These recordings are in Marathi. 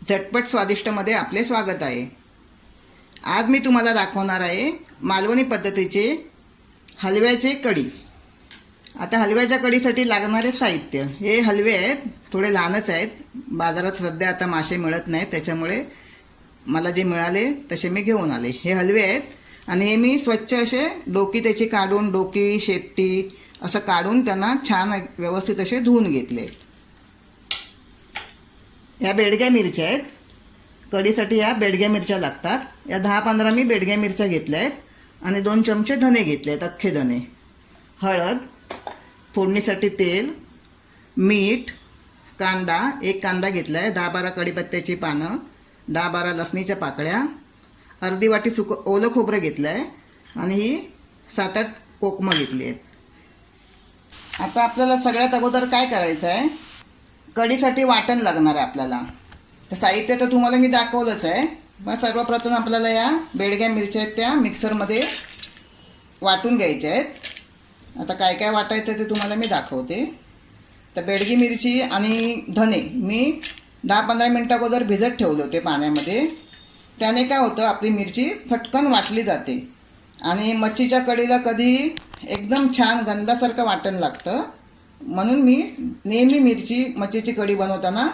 झटपट स्वादिष्टमध्ये आपले स्वागत आहे। आज मी तुम्हाला दाखवणार आहे मालवणी पद्धतीचे हलव्याचे कढी। आता हलव्याच्या कढीसाठी लागणारे साहित्य हे हलवे आहेत, थोडे लहानच आहेत। बाजारात सध्या आता मासे मिळत नाहीत, त्याच्यामुळे मला जे मिळाले तसे मी घेऊन आले। हे हलवे आहेत आणि हे मी स्वच्छ असे डोकी त्याची काढून, डोकी शेपटी असं काढून त्यांना छान व्यवस्थित असे धुवून घेतले। या बेडग्या मिरच्या आहेत, कढीसाठी या बेडग्या मिरच्या लागतात। या 10-15 मी बेडग्या मिरच्या घेतल्या आहेत आणि 2 चमचे धने घेतले आहेत, अख्खे धने। हळद, फोडणीसाठी तेल, मीठ, कांदा, एक कांदा घेतला आहे, 10-12 कढीपत्त्याची पानं, 10-12 लसणीच्या पाकळ्या, अर्धी वाटी ओलं खोबरं घेतलं आहे आणि ही 7-8 कोकमं घेतली आहेत। आता आपल्याला सगळ्यात अगोदर काय करायचं आहे, कढीसाठी वाटण लागणार आहे आपल्याला। तर साहित्य तर तुम्हाला मी दाखवलंच आहे, मग सर्वप्रथम आपल्याला या बेडग्या मिरच्या आहेत त्या मिक्सरमध्ये वाटून घ्यायच्या आहेत। आता काय काय वाटायचं ते तुम्हाला मी दाखवते। तर बेडगी मिरची आणि धने मी 10-15 मिनटं अगोदर भिजत ठेवले होते पाण्यामध्ये। त्याने काय होतं, आपली मिरची फटकन वाटली जाते आणि मच्छीच्या कढीला कधी एकदम छान गंधासारखं वाटण लागतं। म्हणून मी नेहमी मच्छीची कढी बनवताना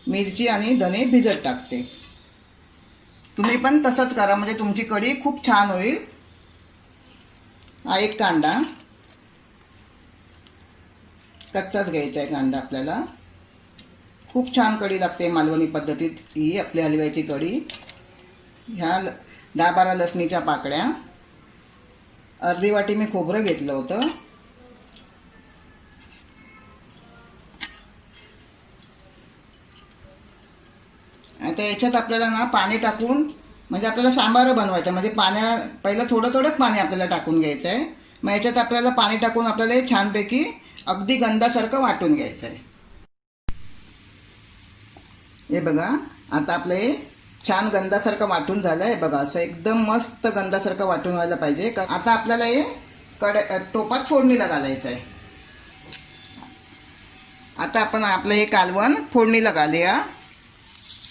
मिरची आणि धने भिजत टाकते। तुम्ही पण तसंच करा, म्हणजे तुमची कढी खूप छान होईल। हा एक कांदा कच्चाच घ्यायचा आहे कांदा आपल्याला। खूप छान कढी लागते मालवणी पद्धतीत ही आपली हलव्याची कढी। ह्या 10-12 लसणीच्या पाकळ्या, अर्धी वाटी मी खोबरं घेतलं होतं। आता याच्यात आपल्याला ना पाणी टाकून, म्हणजे आपल्याला सांबार बनवायचं, म्हणजे पहिलं थोडंच पाणी आपल्याला टाकून घ्यायचं आहे। मग याच्यात आपल्याला पाणी टाकून आपल्याला हे छानपैकी अगदी गंधासारखं वाटून घ्यायचं आहे। हे बघा, आता आपलं हे छान गंधासारखं वाटून झालं आहे बघा, असं एकदम मस्त गंधासारखं वाटून व्हायला पाहिजे। आता आपल्याला हे टोपात फोडणीला घालायचं आहे। आता आपण आपलं हे कालवण फोडणीला घालूया।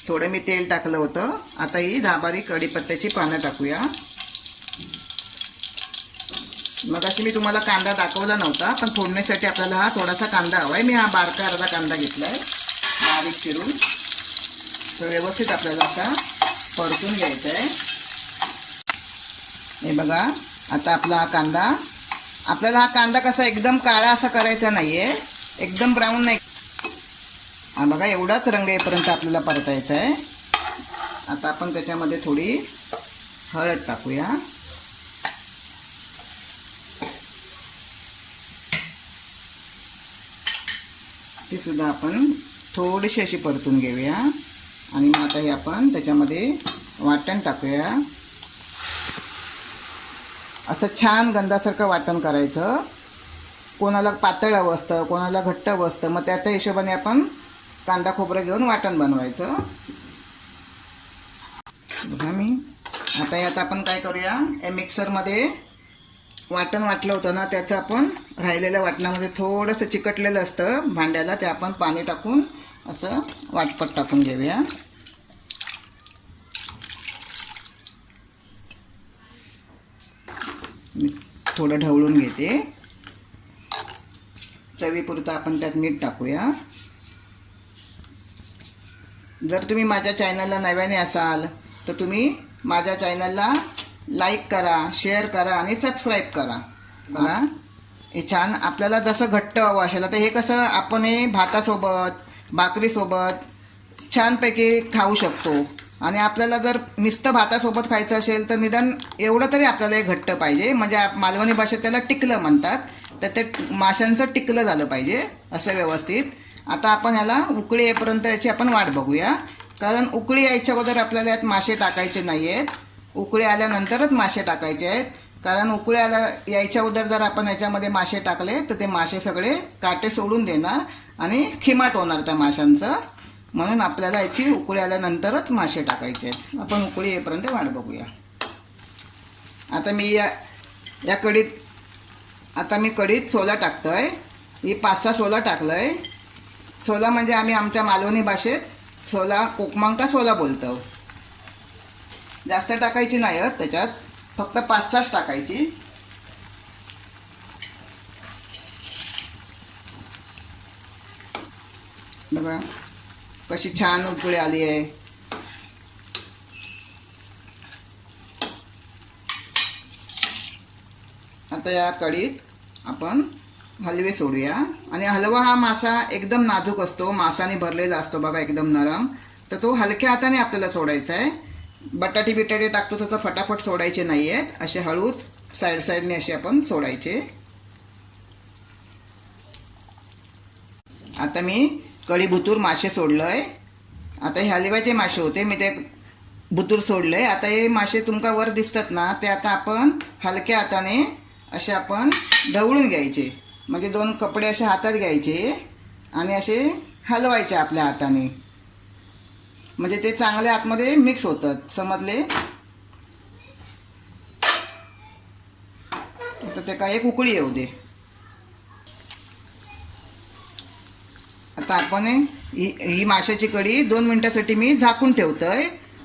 थोडं मी तेल टाकलं होतं। आता ही 10-12 कढीपत्त्याची पानं टाकूया। मग अशी मी तुम्हाला कांदा दाखवला नव्हता, पण फोडणीसाठी आपल्याला हा थोडासा कांदा हवा आहे। मी हा बारका अर्धा कांदा घेतला आहे बारीक चिरून। तर व्यवस्थित आपल्याला आता परतून घ्यायचं आहे। हे बघा, आता आपला हा कांदा कसा एकदम काळा असा करायचा नाही आहे, एकदम ब्राऊन नाही। हा बघा, एवढाच रंग येईपर्यंत आपल्याला परतायचा आहे। आता आपण त्याच्यामध्ये थोडी हळद टाकूया। ती सुद्धा आपण थोडीशी अशी परतून घेऊया आणि मग आता हे आपण त्याच्यामध्ये वाटण टाकूया। असं छान गंधासारखं वाटण करायचं। कोणाला पातळ हवं असतं, कोणाला घट्ट हवं असतं, मग त्याच्या हिशोबाने आपण कांदा खोबरं घेऊन वाटण बनवायचं। बघा मी आता यात आपण काय करूया, या मिक्सरमध्ये वाटण वाटलं होतं ना, त्याचं आपण राहिलेल्या वाटणामध्ये थोडंसं चिकटलेलं असतं भांड्याला, ते आपण पाणी टाकून असं वाटपट टाकून घेऊया। मी थोडं ढवळून घेते। चवीपुरतं आपण त्यात मीठ टाकूया। जर तुम्ही माझ्या चॅनलला नव्याने असाल तर तुम्ही माझ्या चॅनलला लाईक करा, शेअर करा आणि सबस्क्राईब करा। बघा, हे छान आपल्याला जसं घट्ट हवं असेल, तर हे कसं आपण हे भातासोबत, भाकरीसोबत छानपैकी खाऊ शकतो। आणि आपल्याला जर नुसतं भातासोबत खायचं असेल तर निदान एवढं तरी आपल्याला हे घट्ट पाहिजे, म्हणजे मालवणी भाषेत त्याला टिकलं म्हणतात। तर ते माशांचं टिकलं झालं पाहिजे असं व्यवस्थित। आता आपण ह्याला उकळी येईपर्यंत याची आपण वाट बघूया, कारण उकळी यायच्या अगोदर आपल्याला यात मासे टाकायचे नाही आहेत। उकळी आल्यानंतरच मासे टाकायचे आहेत, कारण उकळी यायच्या अगोदर जर आपण याच्यामध्ये मासे टाकले तर ते मासे सगळे काटे सोडून देणार आणि खिमाट होणार त्या माशांचं। म्हणून आपल्याला याची उकळी आल्यानंतरच मासे टाकायचे आहेत। आपण उकळी येईपर्यंत वाट बघूया। आता मी या कढीत सोला टाकतोय। ही 5-6 सोला टाकलं आहे। सोला म्हणजे आम्ही आमच्या मालवणी भाषेत सोला कोकमांका सोला बोलतो. जास्त टाकायची नाही आहेत त्याच्यात, फक्त 5-6 टाकायची. बघा कशी छान उकळी आली आहे. आता या कढीत आपण हलवे सोडूया. आणि हलवा हा मासा एकदम नाजूक असतो, माशाने भरलेला असतो बघा, एकदम नरम. तर तो हलक्या हाताने आपल्याला सोडायचा आहे. बटाटे बिटाटे टाकतो तसं फटाफट सोडायचे नाही आहेत, असे हळूच साईडने असे आपण सोडायचे. आता मी कढी बुतूर मासे सोडलंय. आता हे हलव्याचे मासे होते, मी ते बुतूर सोडले. आता हे मासे तुमका वर दिसतात ना, ते आता आपण हलक्या हाताने असे आपण ढवळून घ्यायचे. म्हणजे 2 कपडे असे हातात घ्यायचे आणि असे हलवायचे आपल्या हाताने, म्हणजे ते चांगले आतमध्ये मिक्स होतात. समजले? आता ते काय एक उकळी येऊ दे. आता आपण ही माशाची कढी 2 मिनिटासाठी मी झाकून ठेवतोय,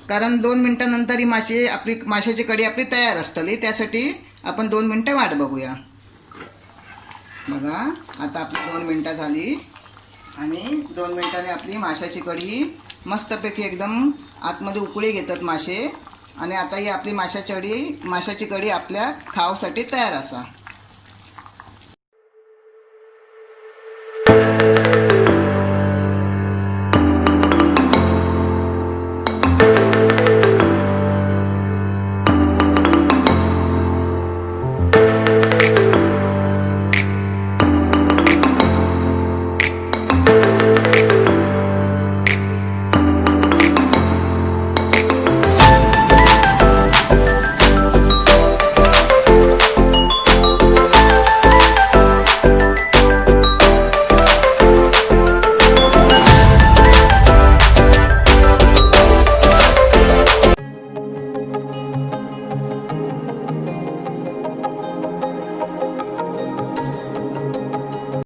कारण 2 मिनिटानंतर ही माशाची कढी आपली तयार असतली. त्यासाठी आपण 2 मिनिटं वाट बघूया. बघा आता आपली 2 मिनिटं झाली आणि 2 मिनिटांनी आपली माशाची कढी मस्तपैकी एकदम आतमध्ये उकळी घेतात मासे. आणि आता ही आपली माशाची कढी आपल्या खावसाठी तयार असा.